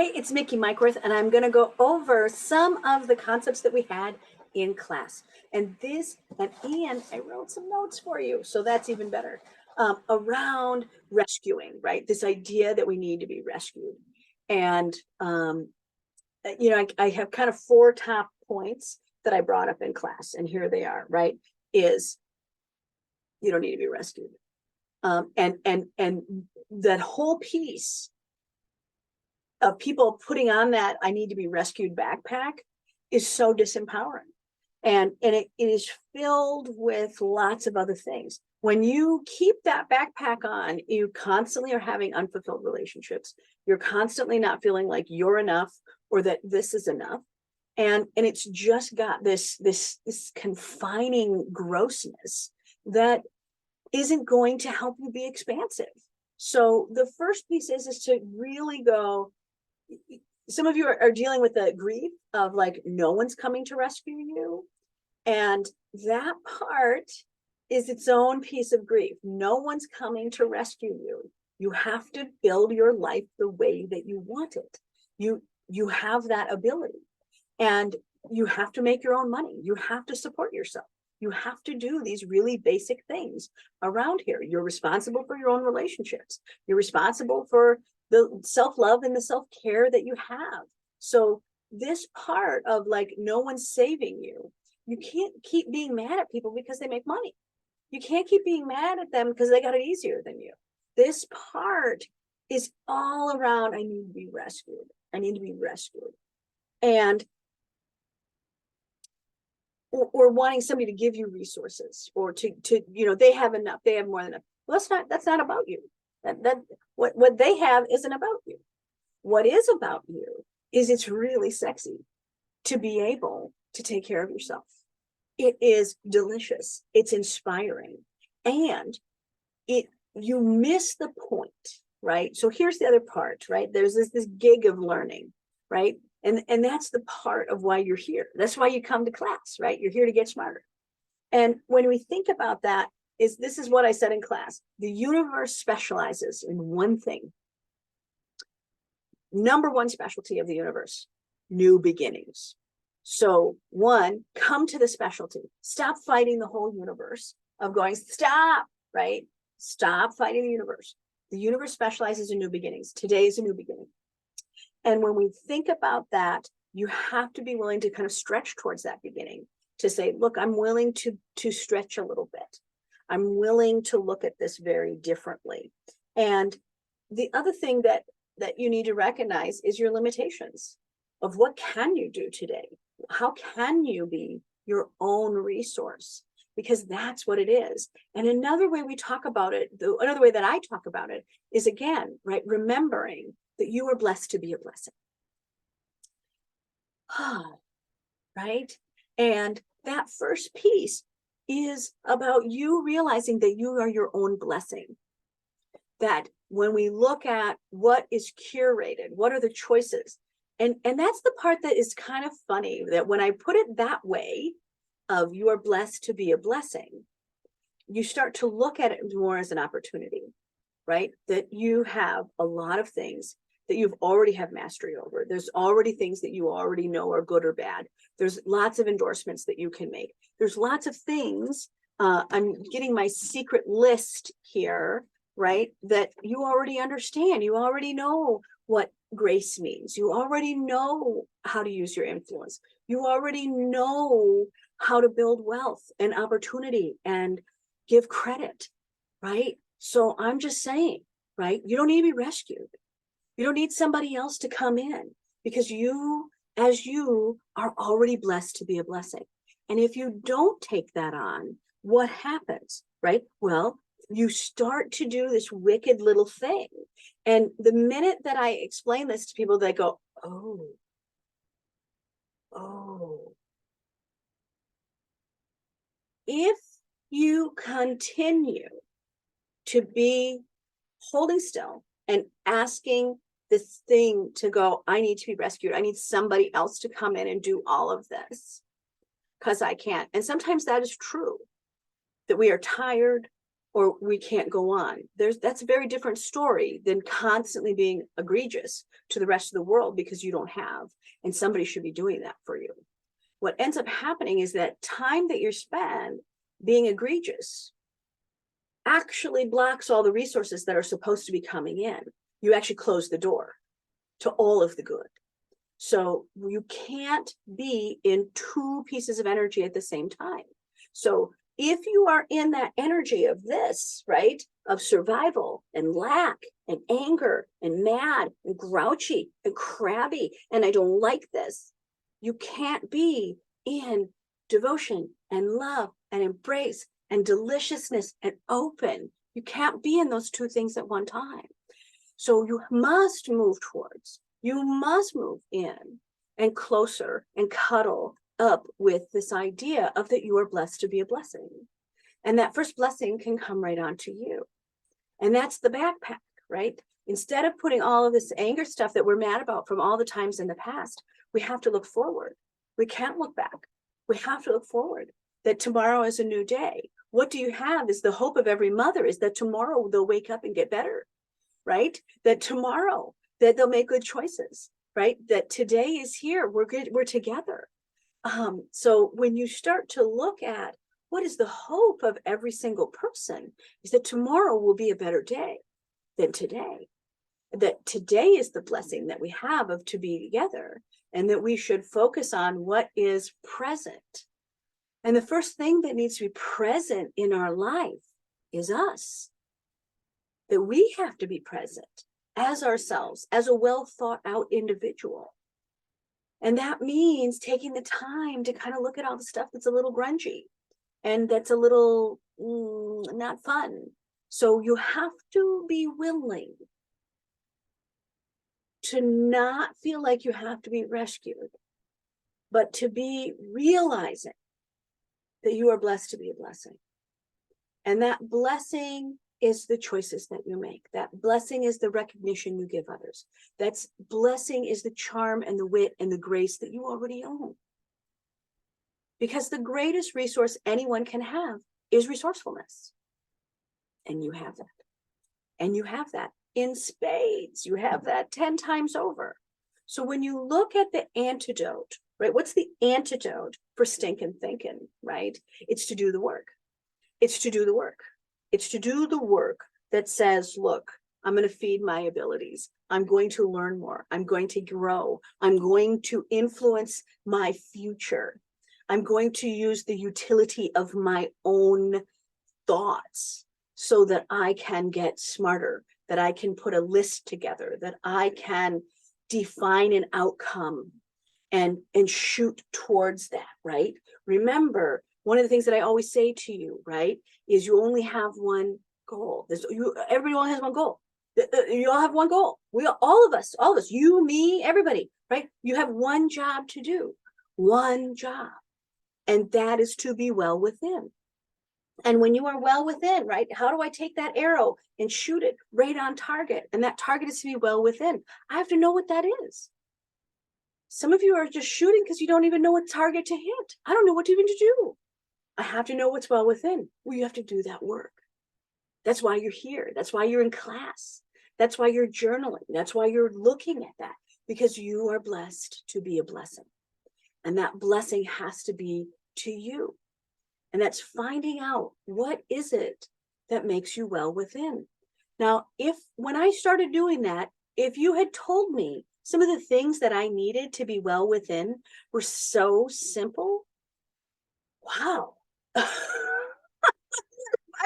Hey, it's Mikeworth, and I'm going to go over some of the concepts that we had in class. And I wrote some notes for you, so that's even better. Around rescuing, right? This idea that we need to be rescued. And, I have kind of four top points that I brought up in class, and here they are, right? Is you don't need to be rescued. And that whole piece of people putting on that I need to be rescued backpack is so disempowering. And it is filled with lots of other things. When you keep that backpack on, you constantly are having unfulfilled relationships. You're constantly not feeling like you're enough or that this is enough. And it's just got this confining grossness that isn't going to help you be expansive. So the first piece is to really go, some of you are dealing with the grief of like, no one's coming to rescue you. And that part is its own piece of grief. No one's coming to rescue you. You have to build your life the way that you want it. You have that ability, and you have to make your own money. You have to support yourself. You have to do these really basic things around here. You're responsible for your own relationships. You're responsible for the self-love and the self-care that you have. So this part of like, no one's saving you. You can't keep being mad at people because they make money. You can't keep being mad at them because they got it easier than you. This part is all around, I need to be rescued. I need to be rescued. And or wanting somebody to give you resources, or to they have enough, they have more than enough. Well, that's not about you. What they have isn't about you. What is about you is it's really sexy to be able to take care of yourself. It is delicious. It's inspiring. And you miss the point, right? So here's the other part, right? There's this gig of learning, right? And that's the part of why you're here. That's why you come to class, right? You're here to get smarter. And when we think about that, this is what I said in class. The universe specializes in one thing. Number one specialty of the universe, new beginnings. So one, come to the specialty. Stop fighting the whole universe of going, stop, right? Stop fighting the universe. The universe specializes in new beginnings. Today is a new beginning. And when we think about that, you have to be willing to kind of stretch towards that beginning, to say, look, I'm willing to stretch a little bit. I'm willing to look at this very differently. And the other thing that you need to recognize is your limitations of what can you do today? How can you be your own resource? Because that's what it is. And another way we talk about it, another way that I talk about it is, again, right, remembering that you are blessed to be a blessing. Right? And that first piece is about you realizing that you are your own blessing. That when we look at what is curated, what are the choices? And that's the part that is kind of funny, that when I put it that way, of you are blessed to be a blessing, you start to look at it more as an opportunity, right? That you have a lot of things that you've already have mastery over. There's already things that you already know are good or bad. There's lots of endorsements that you can make. There's lots of things. I'm getting my secret list here, right? That you already understand. You already know what grace means. You already know how to use your influence. You already know how to build wealth and opportunity and give credit, right? So I'm just saying, right? You don't need to be rescued. You don't need somebody else to come in, because you, as you, are already blessed to be a blessing. And if you don't take that on, what happens, right? Well, you start to do this wicked little thing. And the minute that I explain this to people, they go, oh. If you continue to be holding still and asking this thing to go, I need to be rescued, I need somebody else to come in and do all of this because I can't. And sometimes that is true, that we are tired, or we can't go on. That's a very different story than constantly being egregious to the rest of the world because you don't have, and somebody should be doing that for you. What ends up happening is that time that you're spent being egregious actually blocks all the resources that are supposed to be coming in. You actually close the door to all of the good. So you can't be in two pieces of energy at the same time. So if you are in that energy of this, right, of survival and lack and anger and mad and grouchy and crabby, and I don't like this, you can't be in devotion and love and embrace and deliciousness and open. You can't be in those two things at one time. So you must move towards, you must move in and closer and cuddle up with this idea of that you are blessed to be a blessing. And that first blessing can come right onto you. And that's the backpack, right? Instead of putting all of this anger stuff that we're mad about from all the times in the past, we have to look forward. We can't look back. We have to look forward, that tomorrow is a new day. What do you have is the hope of every mother is that tomorrow they'll wake up and get better, right? That tomorrow that they'll make good choices, right? That today is here, we're good, we're together. So when you start to look at what is the hope of every single person, is that tomorrow will be a better day than today. That today is the blessing that we have of to be together, and that we should focus on what is present. And the first thing that needs to be present in our life is us. That we have to be present as ourselves, as a well thought out individual. And that means taking the time to kind of look at all the stuff that's a little grungy and that's a little not fun. So you have to be willing to not feel like you have to be rescued, but to be realizing that you are blessed to be a blessing. And that blessing is the choices that you make. That blessing is the recognition you give others. That's blessing is the charm and the wit and the grace that you already own. Because the greatest resource anyone can have is resourcefulness. And you have that. And you have that in spades. You have that 10 times over. So when you look at the antidote, right? What's the antidote for stinking thinking, right? It's to do the work. It's to do the work. It's to do the work that says, look, I'm going to feed my abilities. I'm going to learn more. I'm going to grow. I'm going to influence my future. I'm going to use the utility of my own thoughts so that I can get smarter, that I can put a list together, that I can define an outcome and shoot towards that, right? Remember, one of the things that I always say to you, right, is you only have one goal. Everybody only has one goal. You all have one goal. All of us, you, me, everybody, right? You have one job to do, one job. And that is to be well within. And when you are well within, right, how do I take that arrow and shoot it right on target? And that target is to be well within. I have to know what that is. Some of you are just shooting because you don't even know what target to hit. I don't know what even to do. I have to know what's well within. Well, you have to do that work. That's why you're here. That's why you're in class. That's why you're journaling. That's why you're looking at that, because you are blessed to be a blessing. And that blessing has to be to you. And that's finding out what is it that makes you well within. Now, when I started doing that, if you had told me some of the things that I needed to be well within were so simple, wow. I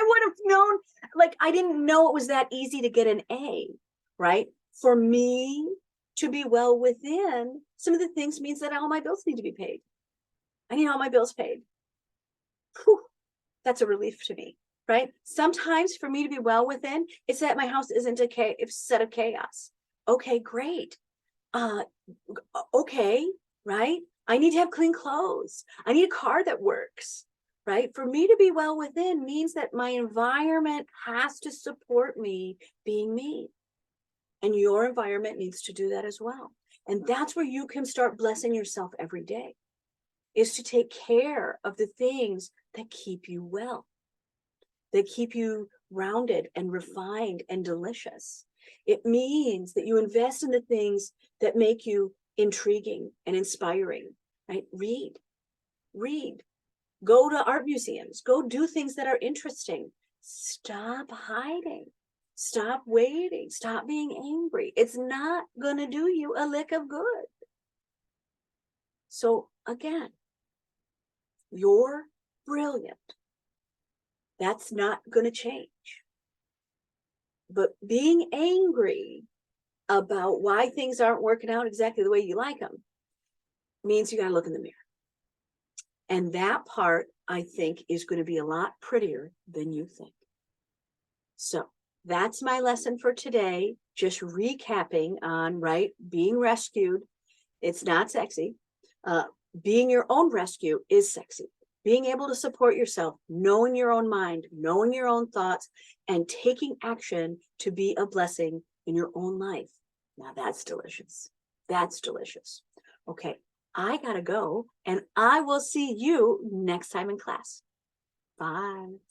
would have known, like, I didn't know it was that easy to get an A, right? For me to be well within, some of the things means that all my bills need to be paid. I need all my bills paid. Whew, that's a relief to me, right? Sometimes for me to be well within, it's that my house isn't a set of chaos. Okay, great. Okay, right? I need to have clean clothes. I need a car that works, right? For me to be well within means that my environment has to support me being me. And your environment needs to do that as well. And that's where you can start blessing yourself every day, is to take care of the things that keep you well, that keep you grounded and refined and delicious. It means that you invest in the things that make you intriguing and inspiring, right? Read, go to art museums, go do things that are interesting. Stop hiding. Stop waiting. Stop being angry. It's not going to do you a lick of good. So again, you're brilliant. That's not going to change. But being angry about why things aren't working out exactly the way you like them means you got to look in the mirror. And that part, I think, is going to be a lot prettier than you think. So that's my lesson for today. Just recapping on, right, being rescued. It's not sexy. Being your own rescue is sexy. Being able to support yourself, knowing your own mind, knowing your own thoughts, and taking action to be a blessing in your own life. Now that's delicious. That's delicious. Okay, I gotta go, and I will see you next time in class. Bye.